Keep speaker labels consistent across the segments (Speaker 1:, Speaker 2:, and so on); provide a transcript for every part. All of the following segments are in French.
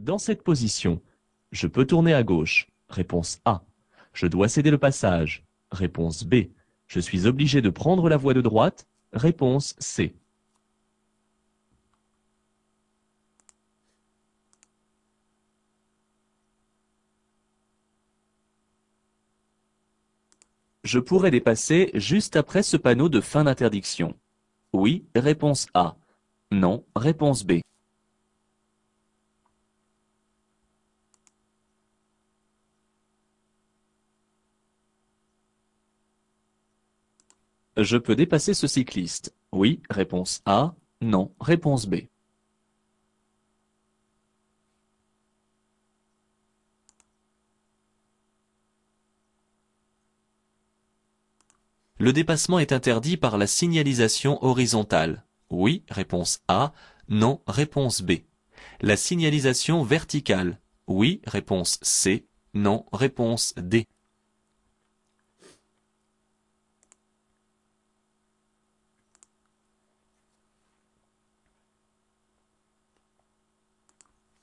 Speaker 1: Dans cette position, je peux tourner à gauche. Réponse A. Je dois céder le passage. Réponse B. Je suis obligé de prendre la voie de droite. Réponse C. Je pourrais dépasser juste après ce panneau de fin d'interdiction. Oui, réponse A. Non, réponse B. Je peux dépasser ce cycliste. Oui, réponse A. Non, réponse B. Le dépassement est interdit par la signalisation horizontale. Oui, réponse A. Non, réponse B. La signalisation verticale. Oui, réponse C. Non, réponse D.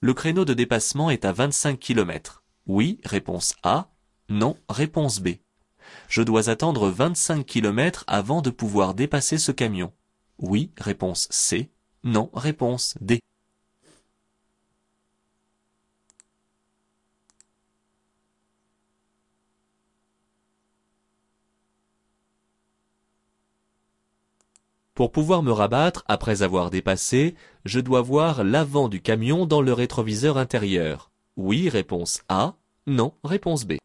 Speaker 1: Le créneau de dépassement est à 25 km. Oui, réponse A. Non, réponse B. Je dois attendre 25 km avant de pouvoir dépasser ce camion. Oui, réponse C. Non, réponse D. Pour pouvoir me rabattre après avoir dépassé, je dois voir l'avant du camion dans le rétroviseur intérieur. Oui, réponse A. Non, réponse B.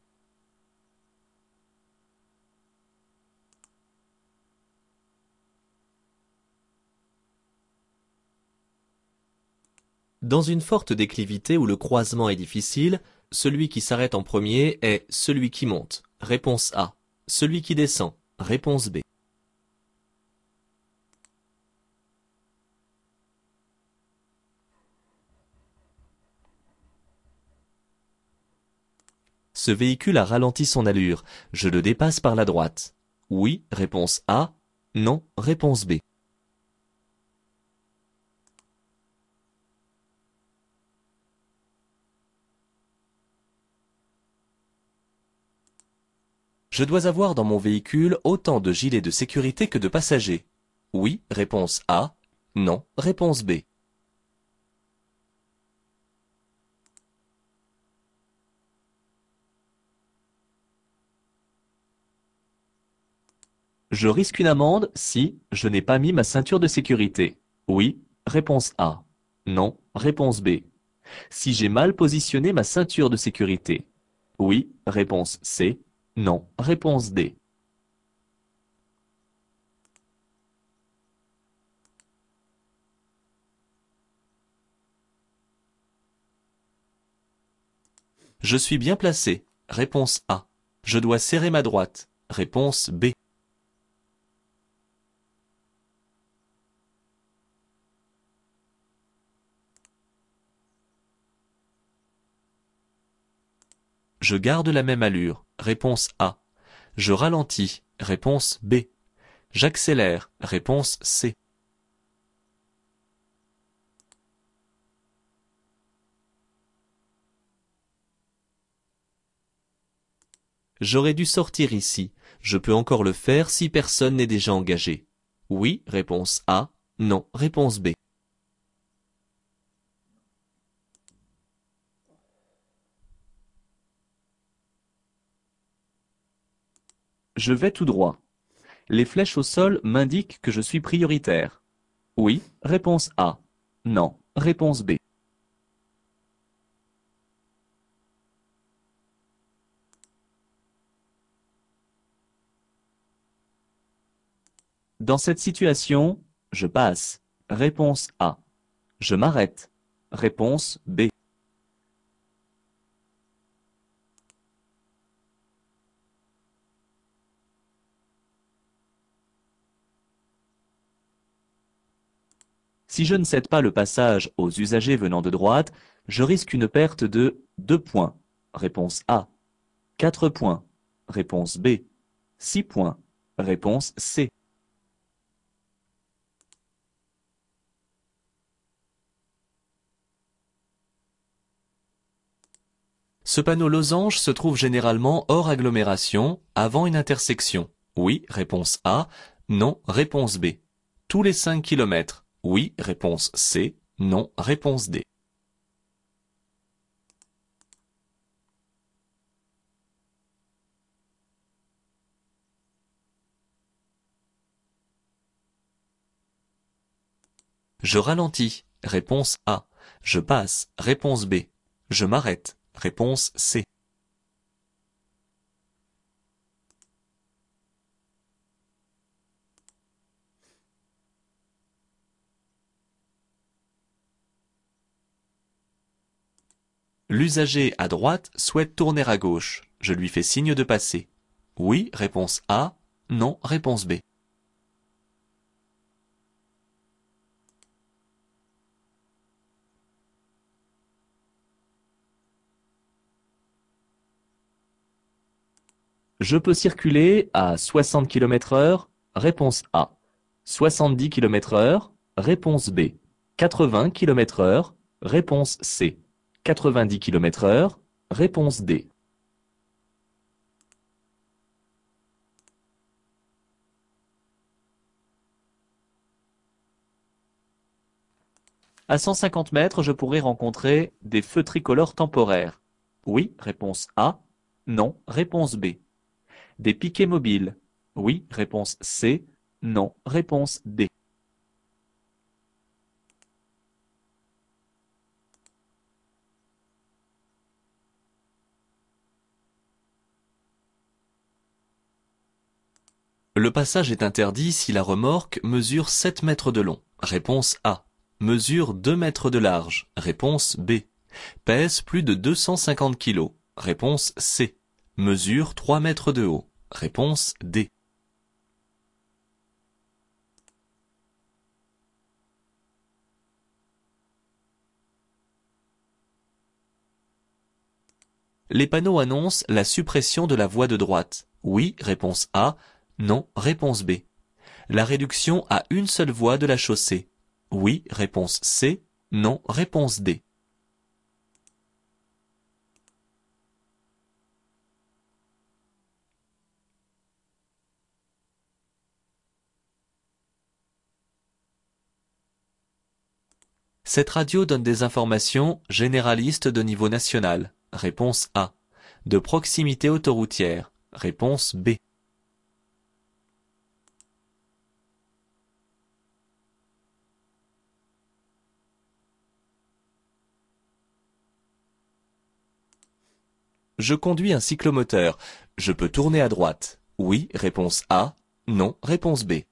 Speaker 1: Dans une forte déclivité où le croisement est difficile, celui qui s'arrête en premier est celui qui monte. Réponse A. Celui qui descend. Réponse B. Ce véhicule a ralenti son allure. Je le dépasse par la droite. Oui, réponse A. Non, réponse B. Je dois avoir dans mon véhicule autant de gilets de sécurité que de passagers. Oui, réponse A. Non, réponse B. Je risque une amende si je n'ai pas mis ma ceinture de sécurité. Oui, réponse A. Non, réponse B. Si j'ai mal positionné ma ceinture de sécurité. Oui, réponse C. Non, réponse D. Je suis bien placé. Réponse A. Je dois serrer ma droite. Réponse B. Je garde la même allure. Réponse A. Je ralentis. Réponse B. J'accélère. Réponse C. J'aurais dû sortir ici. Je peux encore le faire si personne n'est déjà engagé. Oui, réponse A. Non, réponse B. Je vais tout droit. Les flèches au sol m'indiquent que je suis prioritaire. Oui, réponse A. Non, réponse B. Dans cette situation, je passe. Réponse A. Je m'arrête. Réponse B. Si je ne cède pas le passage aux usagers venant de droite, je risque une perte de 2 points. Réponse A. 4 points. Réponse B. 6 points. Réponse C. Ce panneau losange se trouve généralement hors agglomération, avant une intersection. Oui, réponse A. Non, réponse B. Tous les 5 km. Oui, réponse C. Non, réponse D. Je ralentis. Réponse A. Je passe. Réponse B. Je m'arrête. Réponse C. L'usager à droite souhaite tourner à gauche. Je lui fais signe de passer. Oui, réponse A. Non, réponse B. Je peux circuler à 60 km/h. Réponse A. 70 km/h. Réponse B. 80 km/h. Réponse C. 90 km/h. Réponse D. À 150 mètres, je pourrais rencontrer des feux tricolores temporaires. Oui, réponse A. Non, réponse B. Des piquets mobiles. Oui, réponse C. Non, réponse D. Le passage est interdit si la remorque mesure 7 mètres de long. Réponse A. Mesure 2 mètres de large. Réponse B. Pèse plus de 250 kg. Réponse C. Mesure 3 mètres de haut. Réponse D. Les panneaux annoncent la suppression de la voie de droite. Oui, réponse A. Non, réponse B. La réduction à une seule voie de la chaussée. Oui, réponse C. Non, réponse D. Cette radio donne des informations généralistes de niveau national. Réponse A. De proximité autoroutière. Réponse B. Je conduis un cyclomoteur. Je peux tourner à droite. Oui, réponse A. Non, réponse B.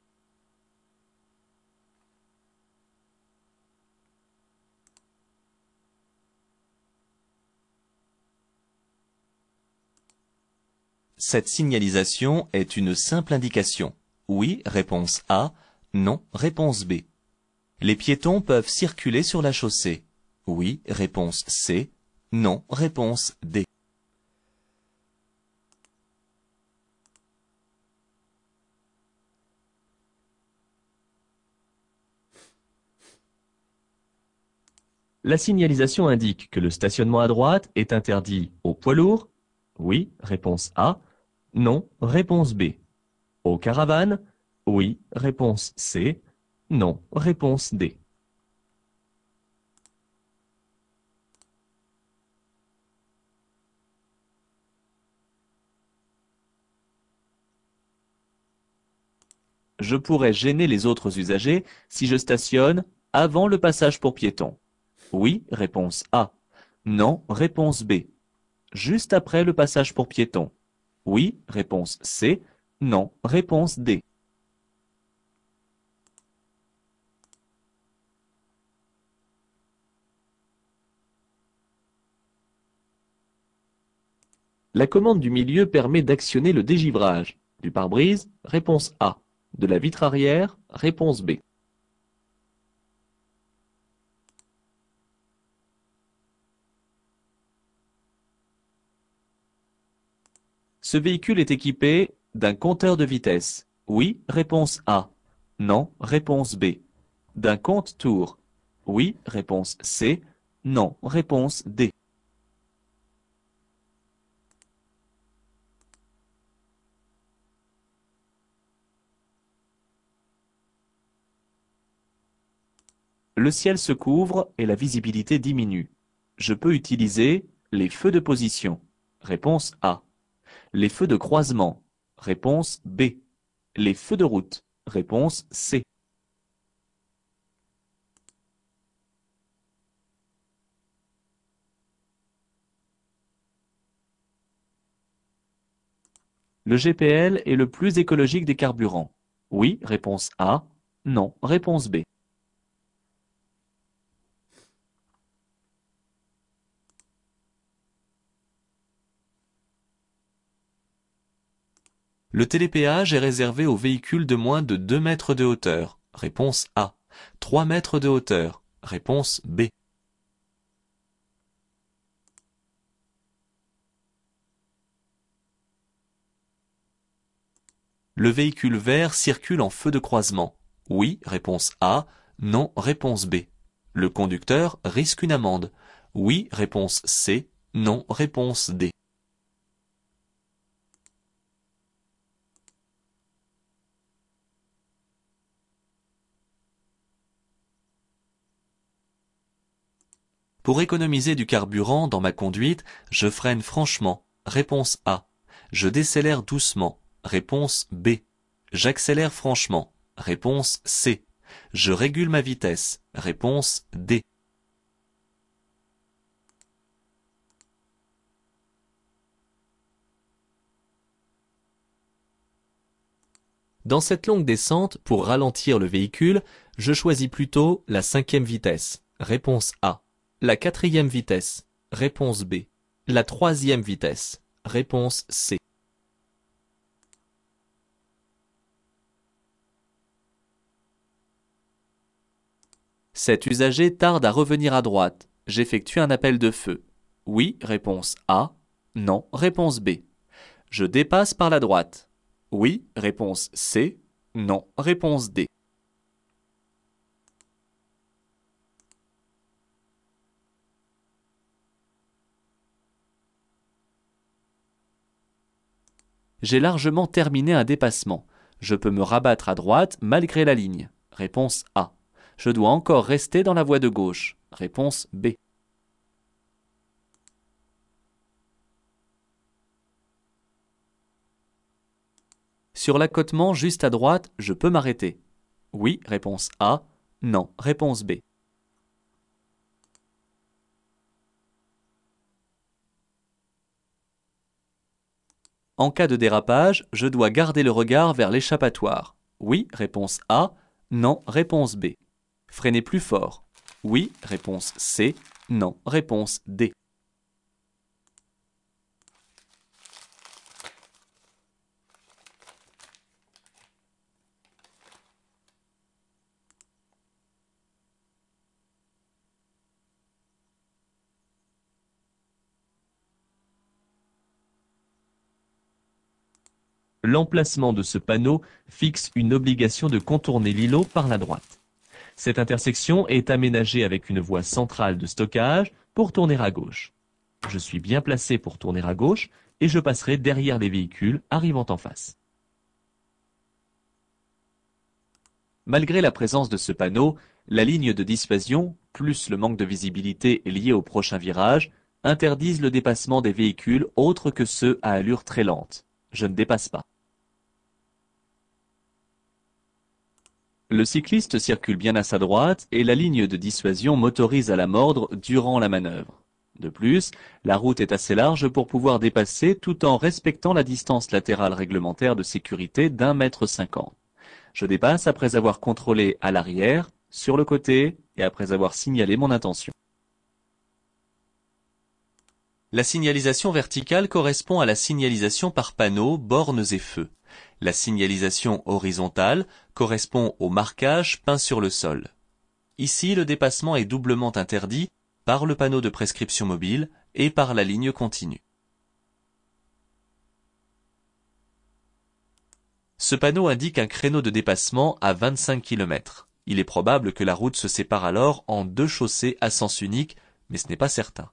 Speaker 1: Cette signalisation est une simple indication. Oui, réponse A. Non, réponse B. Les piétons peuvent circuler sur la chaussée. Oui, réponse C. Non, réponse D. La signalisation indique que le stationnement à droite est interdit aux poids lourds. Oui, réponse A. Non, réponse B. Aux caravanes. Oui, réponse C. Non, réponse D. Je pourrais gêner les autres usagers si je stationne avant le passage pour piétons. Oui, réponse A. Non, réponse B. Juste après le passage pour piétons. Oui, réponse C. Non, réponse D. La commande du milieu permet d'actionner le dégivrage. Du pare-brise, réponse A. De la vitre arrière, réponse B. Ce véhicule est équipé d'un compteur de vitesse. Oui, réponse A. Non, réponse B. D'un compte-tour. Oui, réponse C. Non, réponse D. Le ciel se couvre et la visibilité diminue. Je peux utiliser les feux de position. Réponse A. Les feux de croisement. Réponse B. Les feux de route. Réponse C. Le GPL est le plus écologique des carburants. Oui, réponse A. Non, réponse B. Le télépéage est réservé aux véhicules de moins de 2 mètres de hauteur. Réponse A. 3 mètres de hauteur. Réponse B. Le véhicule vert circule en feu de croisement. Oui, réponse A. Non, réponse B. Le conducteur risque une amende. Oui, réponse C. Non, réponse D. Pour économiser du carburant dans ma conduite, je freine franchement. Réponse A. Je décélère doucement. Réponse B. J'accélère franchement. Réponse C. Je régule ma vitesse. Réponse D. Dans cette longue descente, pour ralentir le véhicule, je choisis plutôt la 5e vitesse. Réponse A. La 4e vitesse. Réponse B. La 3e vitesse. Réponse C. Cet usager tarde à revenir à droite. J'effectue un appel de feu. Oui, réponse A. Non, réponse B. Je dépasse par la droite. Oui, réponse C. Non, réponse D. J'ai largement terminé un dépassement. Je peux me rabattre à droite malgré la ligne. Réponse A. Je dois encore rester dans la voie de gauche. Réponse B. Sur l'accotement juste à droite, je peux m'arrêter. Oui, réponse A. Non, réponse B. En cas de dérapage, je dois garder le regard vers l'échappatoire. Oui, réponse A. Non, réponse B. Freiner plus fort. Oui, réponse C. Non, réponse D. L'emplacement de ce panneau fixe une obligation de contourner l'îlot par la droite. Cette intersection est aménagée avec une voie centrale de stockage pour tourner à gauche. Je suis bien placé pour tourner à gauche et je passerai derrière les véhicules arrivant en face. Malgré la présence de ce panneau, la ligne de dissuasion, plus le manque de visibilité lié au prochain virage, interdisent le dépassement des véhicules autres que ceux à allure très lente. Je ne dépasse pas. Le cycliste circule bien à sa droite et la ligne de dissuasion m'autorise à la mordre durant la manœuvre. De plus, la route est assez large pour pouvoir dépasser tout en respectant la distance latérale réglementaire de sécurité d'1,50 m. Je dépasse après avoir contrôlé à l'arrière, sur le côté et après avoir signalé mon intention. La signalisation verticale correspond à la signalisation par panneaux, bornes et feux. La signalisation horizontale correspond au marquage peint sur le sol. Ici, le dépassement est doublement interdit par le panneau de prescription mobile et par la ligne continue. Ce panneau indique un créneau de dépassement à 25 km. Il est probable que la route se sépare alors en 2 chaussées à sens unique, mais ce n'est pas certain.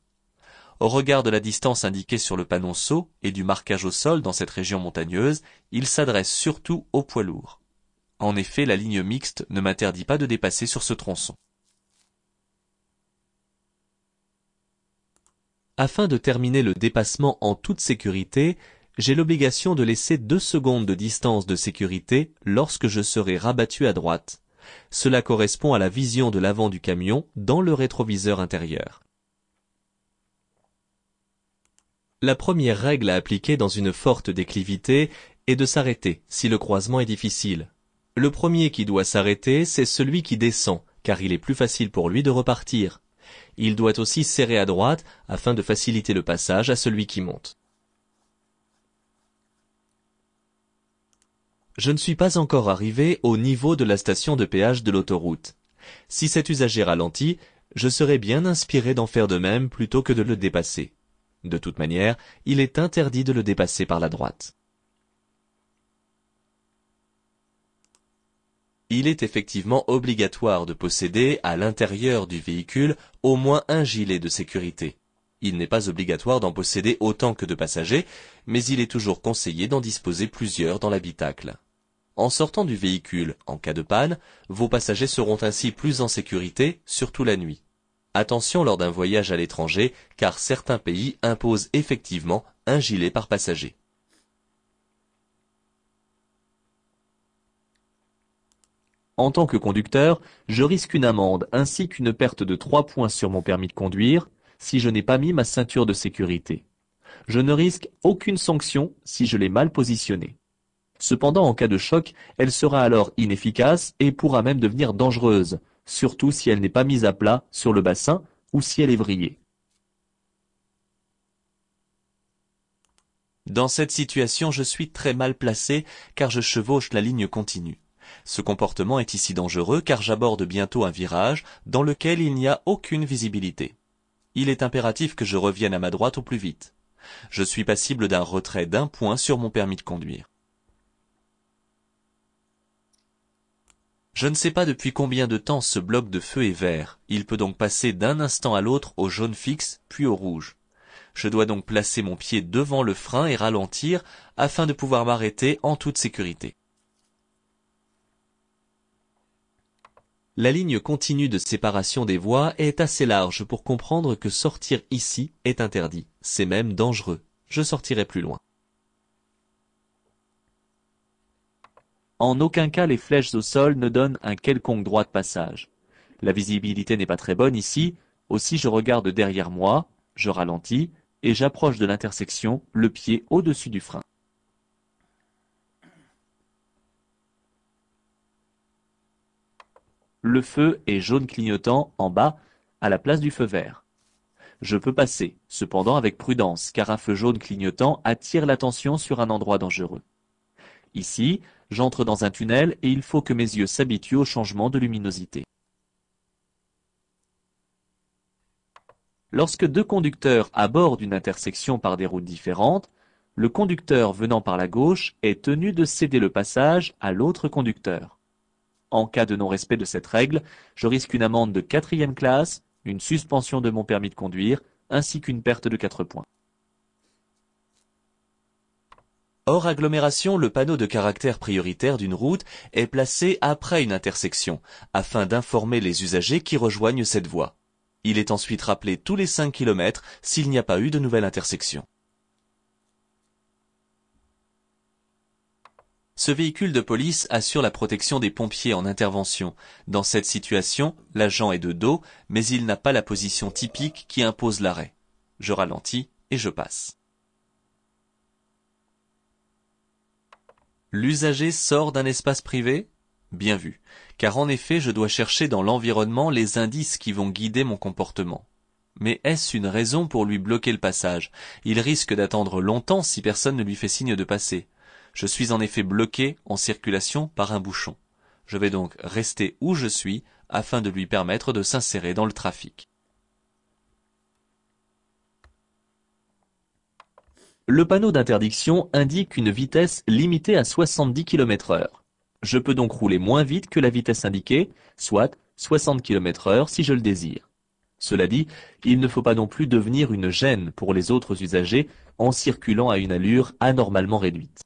Speaker 1: Au regard de la distance indiquée sur le panneau saut et du marquage au sol dans cette région montagneuse, il s'adresse surtout aux poids lourds. En effet, la ligne mixte ne m'interdit pas de dépasser sur ce tronçon. Afin de terminer le dépassement en toute sécurité, j'ai l'obligation de laisser 2 secondes de distance de sécurité lorsque je serai rabattu à droite. Cela correspond à la vision de l'avant du camion dans le rétroviseur intérieur. La première règle à appliquer dans une forte déclivité est de s'arrêter si le croisement est difficile. Le premier qui doit s'arrêter, c'est celui qui descend, car il est plus facile pour lui de repartir. Il doit aussi serrer à droite afin de faciliter le passage à celui qui monte. Je ne suis pas encore arrivé au niveau de la station de péage de l'autoroute. Si cet usager ralentit, je serai bien inspiré d'en faire de même plutôt que de le dépasser. De toute manière, il est interdit de le dépasser par la droite. Il est effectivement obligatoire de posséder, à l'intérieur du véhicule, au moins un gilet de sécurité. Il n'est pas obligatoire d'en posséder autant que de passagers, mais il est toujours conseillé d'en disposer plusieurs dans l'habitacle. En sortant du véhicule, en cas de panne, vos passagers seront ainsi plus en sécurité, surtout la nuit. Attention lors d'un voyage à l'étranger, car certains pays imposent effectivement un gilet par passager. En tant que conducteur, je risque une amende ainsi qu'une perte de 3 points sur mon permis de conduire si je n'ai pas mis ma ceinture de sécurité. Je ne risque aucune sanction si je l'ai mal positionnée. Cependant, en cas de choc, elle sera alors inefficace et pourra même devenir dangereuse, surtout si elle n'est pas mise à plat sur le bassin ou si elle est vrillée. Dans cette situation, je suis très mal placé car je chevauche la ligne continue. Ce comportement est ici dangereux car j'aborde bientôt un virage dans lequel il n'y a aucune visibilité. Il est impératif que je revienne à ma droite au plus vite. Je suis passible d'un retrait d'1 point sur mon permis de conduire. Je ne sais pas depuis combien de temps ce bloc de feu est vert. Il peut donc passer d'un instant à l'autre au jaune fixe, puis au rouge. Je dois donc placer mon pied devant le frein et ralentir afin de pouvoir m'arrêter en toute sécurité. La ligne continue de séparation des voies est assez large pour comprendre que sortir ici est interdit. C'est même dangereux. Je sortirai plus loin. En aucun cas les flèches au sol ne donnent un quelconque droit de passage. La visibilité n'est pas très bonne ici, aussi je regarde derrière moi, je ralentis, et j'approche de l'intersection, le pied au-dessus du frein. Le feu est jaune clignotant en bas, à la place du feu vert. Je peux passer, cependant avec prudence, car un feu jaune clignotant attire l'attention sur un endroit dangereux. Ici, j'entre dans un tunnel et il faut que mes yeux s'habituent au changement de luminosité. Lorsque 2 conducteurs abordent une intersection par des routes différentes, le conducteur venant par la gauche est tenu de céder le passage à l'autre conducteur. En cas de non-respect de cette règle, je risque une amende de 4e classe, une suspension de mon permis de conduire, ainsi qu'une perte de 4 points. Hors agglomération, le panneau de caractère prioritaire d'une route est placé après une intersection, afin d'informer les usagers qui rejoignent cette voie. Il est ensuite rappelé tous les 5 km s'il n'y a pas eu de nouvelle intersection. Ce véhicule de police assure la protection des pompiers en intervention. Dans cette situation, l'agent est de dos, mais il n'a pas la position typique qui impose l'arrêt. Je ralentis et je passe. L'usager sort d'un espace privé? Bien vu, car en effet je dois chercher dans l'environnement les indices qui vont guider mon comportement. Mais est-ce une raison pour lui bloquer le passage? Il risque d'attendre longtemps si personne ne lui fait signe de passer. Je suis en effet bloqué en circulation par un bouchon. Je vais donc rester où je suis afin de lui permettre de s'insérer dans le trafic. Le panneau d'interdiction indique une vitesse limitée à 70 km/h. Je peux donc rouler moins vite que la vitesse indiquée, soit 60 km/h si je le désire. Cela dit, il ne faut pas non plus devenir une gêne pour les autres usagers en circulant à une allure anormalement réduite.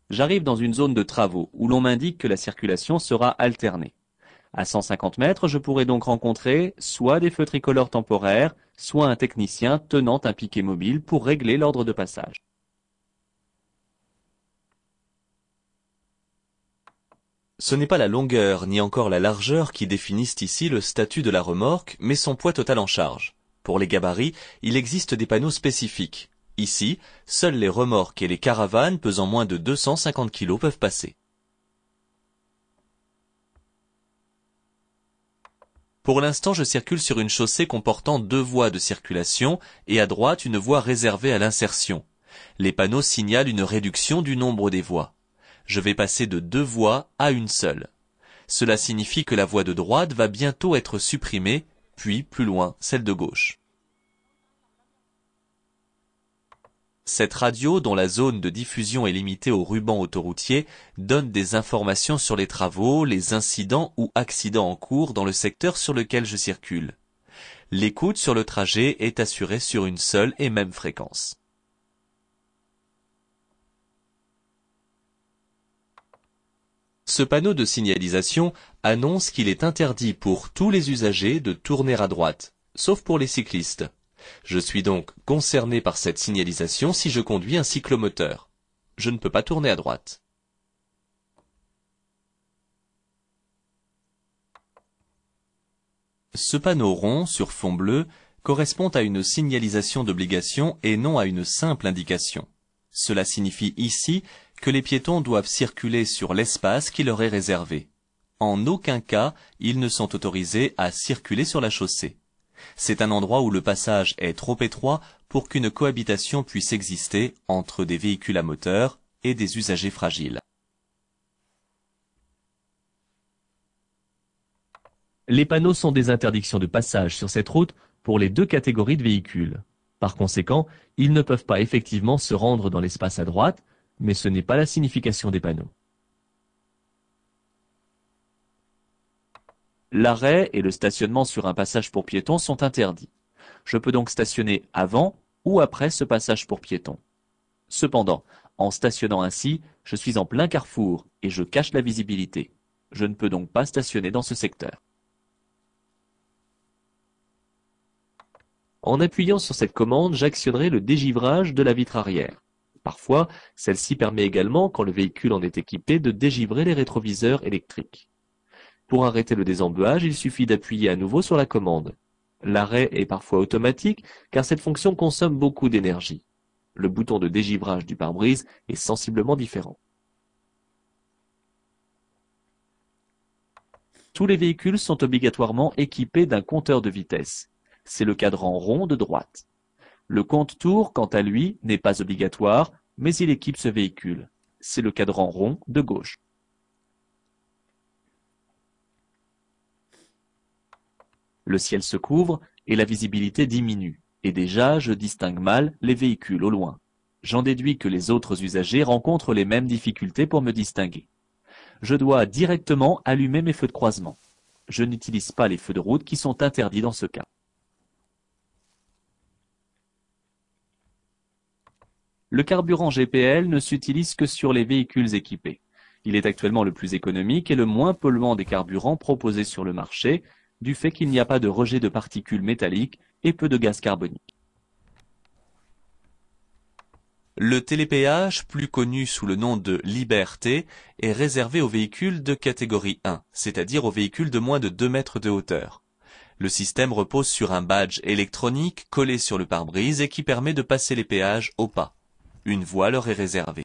Speaker 1: J'arrive dans une zone de travaux où l'on m'indique que la circulation sera alternée.
Speaker 2: À 150 mètres, je pourrais donc rencontrer soit des feux tricolores temporaires, soit un technicien tenant un piquet mobile pour régler l'ordre de passage.
Speaker 1: Ce n'est pas la longueur ni encore la largeur qui définissent ici le statut de la remorque, mais son poids total en charge. Pour les gabarits, il existe des panneaux spécifiques. Ici, seules les remorques et les caravanes pesant moins de 250 kg peuvent passer. Pour l'instant, je circule sur une chaussée comportant 2 voies de circulation et à droite une voie réservée à l'insertion. Les panneaux signalent une réduction du nombre des voies. Je vais passer de 2 voies à une seule. Cela signifie que la voie de droite va bientôt être supprimée, puis plus loin, celle de gauche. Cette radio, dont la zone de diffusion est limitée au ruban autoroutier, donne des informations sur les travaux, les incidents ou accidents en cours dans le secteur sur lequel je circule. L'écoute sur le trajet est assurée sur une seule et même fréquence. Ce panneau de signalisation annonce qu'il est interdit pour tous les usagers de tourner à droite, sauf pour les cyclistes. Je suis donc concerné par cette signalisation si je conduis un cyclomoteur. Je ne peux pas tourner à droite. Ce panneau rond sur fond bleu correspond à une signalisation d'obligation et non à une simple indication. Cela signifie ici que les piétons doivent circuler sur l'espace qui leur est réservé. En aucun cas, ils ne sont autorisés à circuler sur la chaussée. C'est un endroit où le passage est trop étroit pour qu'une cohabitation puisse exister entre des véhicules à moteur et des usagers fragiles.
Speaker 2: Les panneaux sont des interdictions de passage sur cette route pour les 2 catégories de véhicules. Par conséquent, ils ne peuvent pas effectivement se rendre dans l'espace à droite, mais ce n'est pas la signification des panneaux. L'arrêt et le stationnement sur un passage pour piétons sont interdits. Je peux donc stationner avant ou après ce passage pour piétons. Cependant, en stationnant ainsi, je suis en plein carrefour et je cache la visibilité. Je ne peux donc pas stationner dans ce secteur. En appuyant sur cette commande, j'actionnerai le dégivrage de la vitre arrière. Parfois, celle-ci permet également, quand le véhicule en est équipé, de dégivrer les rétroviseurs électriques. Pour arrêter le désembeuage, il suffit d'appuyer à nouveau sur la commande. L'arrêt est parfois automatique, car cette fonction consomme beaucoup d'énergie. Le bouton de dégivrage du pare-brise est sensiblement différent. Tous les véhicules sont obligatoirement équipés d'un compteur de vitesse. C'est le cadran rond de droite. Le compte-tours, quant à lui, n'est pas obligatoire, mais il équipe ce véhicule. C'est le cadran rond de gauche. Le ciel se couvre et la visibilité diminue, et déjà je distingue mal les véhicules au loin. J'en déduis que les autres usagers rencontrent les mêmes difficultés pour me distinguer. Je dois directement allumer mes feux de croisement. Je n'utilise pas les feux de route qui sont interdits dans ce cas. Le carburant GPL ne s'utilise que sur les véhicules équipés. Il est actuellement le plus économique et le moins polluant des carburants proposés sur le marché, du fait qu'il n'y a pas de rejet de particules métalliques et peu de gaz carbonique.
Speaker 1: Le télépéage, plus connu sous le nom de Liberté, est réservé aux véhicules de catégorie 1, c'est-à-dire aux véhicules de moins de 2 mètres de hauteur. Le système repose sur un badge électronique collé sur le pare-brise et qui permet de passer les péages au pas. Une voie leur est réservée.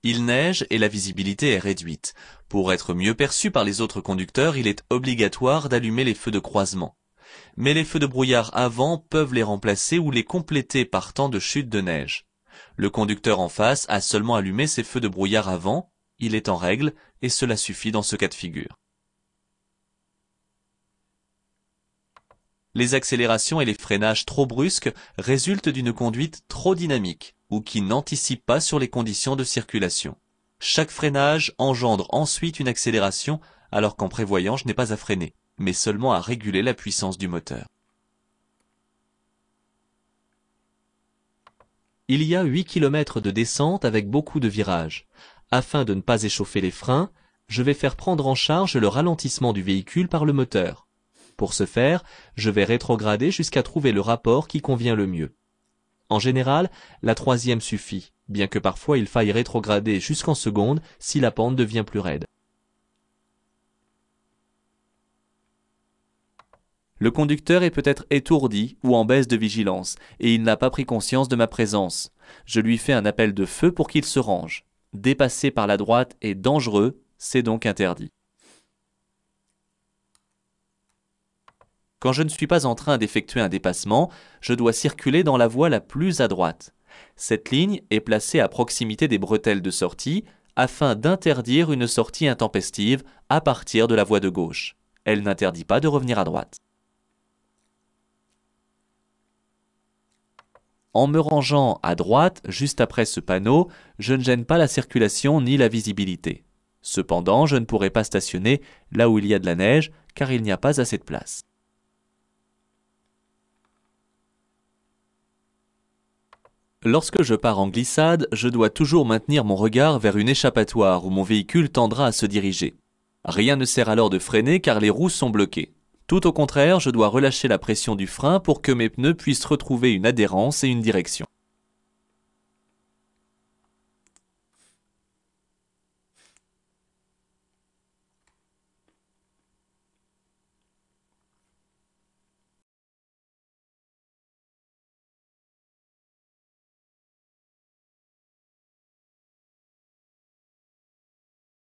Speaker 1: Il neige et la visibilité est réduite. Pour être mieux perçu par les autres conducteurs, il est obligatoire d'allumer les feux de croisement. Mais les feux de brouillard avant peuvent les remplacer ou les compléter par temps de chute de neige. Le conducteur en face a seulement allumé ses feux de brouillard avant, il est en règle et cela suffit dans ce cas de figure. Les accélérations et les freinages trop brusques résultent d'une conduite trop dynamique ou qui n'anticipe pas sur les conditions de circulation. Chaque freinage engendre ensuite une accélération alors qu'en prévoyant je n'ai pas à freiner, mais seulement à réguler la puissance du moteur. Il y a 8 km de descente avec beaucoup de virages. Afin de ne pas échauffer les freins,
Speaker 2: je vais faire prendre en charge le ralentissement du véhicule par le moteur. Pour ce faire, je vais rétrograder jusqu'à trouver le rapport qui convient le mieux. En général, la troisième suffit, bien que parfois il faille rétrograder jusqu'en seconde si la pente devient plus raide.
Speaker 1: Le conducteur est peut-être étourdi ou en baisse de vigilance, et il n'a pas pris conscience de ma présence. Je lui fais un appel de feu pour qu'il se range. Dépasser par la droite est dangereux, c'est donc interdit. Quand je ne suis pas en train d'effectuer un dépassement, je dois circuler dans la voie la plus à droite. Cette ligne est placée à proximité des bretelles de sortie afin d'interdire une sortie intempestive à partir de la voie de gauche. Elle n'interdit pas de revenir à droite. En me rangeant à droite, juste après ce panneau, je ne gêne pas la circulation ni la visibilité. Cependant, je ne pourrai pas stationner là où il y a de la neige, car il n'y a pas assez de place. Lorsque je pars en glissade, je dois toujours maintenir mon regard vers une échappatoire où mon véhicule tendra à se diriger. Rien ne sert alors de freiner car les roues sont bloquées. Tout au contraire, je dois relâcher la pression du frein pour que mes pneus puissent retrouver une adhérence et une direction.